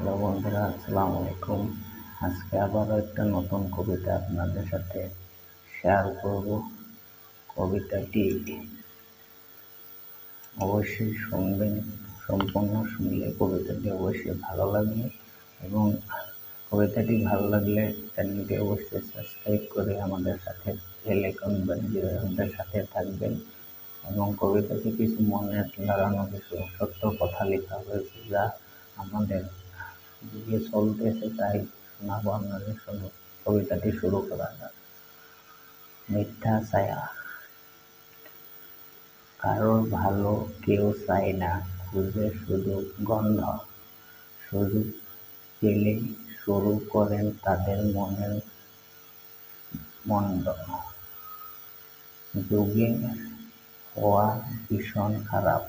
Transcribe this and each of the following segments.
Hello বন্ধুরা, আসসালামু আলাইকুম। আজকে আবারও একটা নতুন কবিতা আপনাদের সাথে শেয়ার করব। কবিতাটি অবশ্যই শুনবেন, সম্পূর্ণ শুনলে কবিতাটি অবশ্যই ভালো লাগবে এবং কবিতাটি ভালো লাগলে চ্যানেলটি অবশ্যই সাবস্ক্রাইব করে আমাদের সাথে বেল আইকন বাজিয়ে আমাদের সাথে থাকবেন। এবং কবিতাটি কিছু মনে দাঁড়ানো কিছু সত্য কথা লেখা হয়েছে, যা আমাদের যে চলতেছে তাই শোনাবো আপনাদের। কবিতাটি শুরু করা যাক। মিথ্যা ছায়া। কারোর ভালো কেউ চায় না, খুঁজে শুধু গন্ধ। সুযোগ পেলেই শুরু করেন তাদের মনের মন্দ। যুগে হওয়া ভীষণ খারাপ,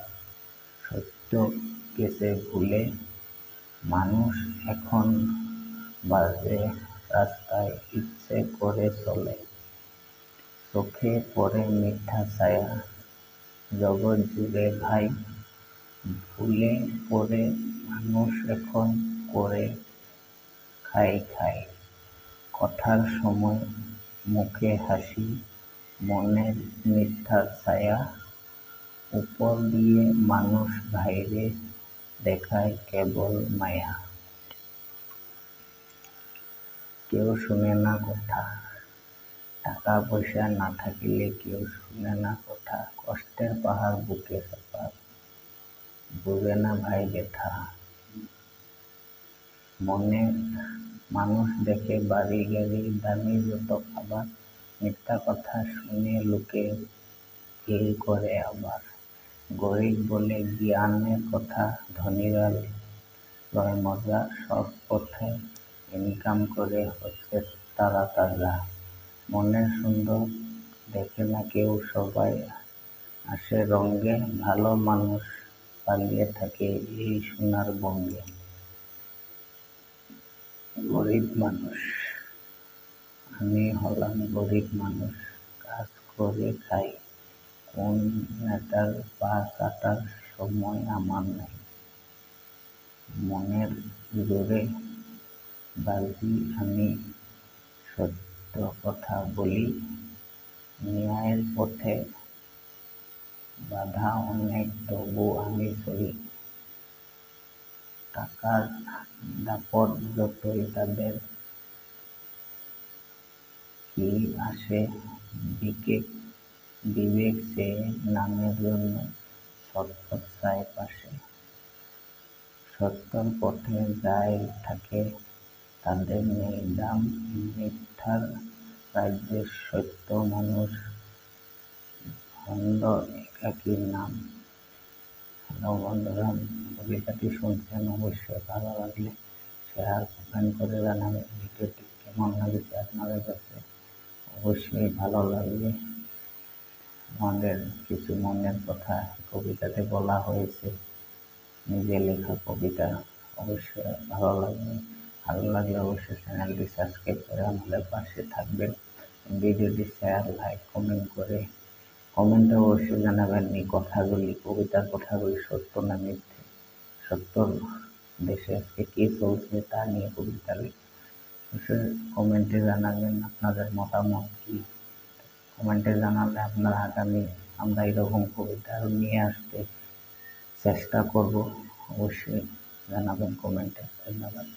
সত্য কেসে ভুলে মানুষ এখন বাজে রাস্তায় ইচ্ছে করে চলে। চোখে পড়ে মিথ্যা ছায়া জগৎ জুড়ে ভাই, ভুলে পড়ে মানুষ এখন করে খাই। কথার সময় মুখে হাসি, মনের মিথ্যা ছায়া, উপর দিয়ে মানুষ বাইরে দেখায় কেবল মায়া। কেউ শুনে না কথা, টাকা পয়সা না থাকিলে কেউ শুনে না কথা। কষ্টের পাহাড় বুকে চাপা, বুঝে না ভাই ব্যথা। মনে মানুষ দেখে বাড়ি গাড়ি, দামি যত খাবার। মিথ্যা কথা শুনে লোকে ভিড় করে আবার। গরিব বলে জ্ঞানের কথা, ধনীরা লয় মজা। সব পথে ইনকাম করে হচ্ছে তারা তাজা। মনের সুন্দর দেখে না কেউ, সবাই আসে রঙ্গে। ভালো মানুষ পালিয়ে থাকে এই সোনার বঙ্গে। গরিব মানুষ, আমি হলাম গরিব মানুষ, কাজ করে খাই। কোন নেতার পা চাটার সময় আমার নাই। মনের জোরে বাজি আমি, সত্য কথা বলি। ন্যায়ের পথে বাধা অনেক, তবু আমি চলি। টাকার দাপট যতই তাদের, কি আসে বিবেক সে নামের জন্য ছটফট চায় পাশে। সত্যর পথে যায় থাকে, তাদের নেই দাম। মিথ্যার রাজ্যে সত্য মানুষ, ভণ্ড একাকীর নাম। হ্যালো বন্ধুরা, কবিতাটি শুনছেন, অবশ্যই ভালো লাগলে শেয়ার কমেন্ট করে জানাবেন ভিডিওটি কেমন লাগছে আপনাদের কাছে। অবশ্যই ভালো লাগবে। আমাদের কিছু মনের কথা কবিতাতে বলা হয়েছে, নিজে লেখা কবিতা। অবশ্যই ভালো লাগবে। ভালো লাগলে অবশ্যই চ্যানেলটি সাবস্ক্রাইব করে আমাদের পাশে থাকবেন। ভিডিওটি শেয়ার, লাইক, কমেন্ট করে কমেন্টে অবশ্যই জানাবেন এই কথাগুলি, কবিতার কথাগুলি সত্য না মিথ্যে। সত্যর দেশে আজকে কি চলছে তা নিয়ে কবিতা লিখে অবশ্যই কমেন্টে জানাবেন আপনাদের মতামত কি। কমেন্টে জানালে আপনারা আগামী আমরা এরকম কবিতা আরও নিয়ে আসতে চেষ্টা করব। অবশ্যই জানাবেন কমেন্টে। ধন্যবাদ।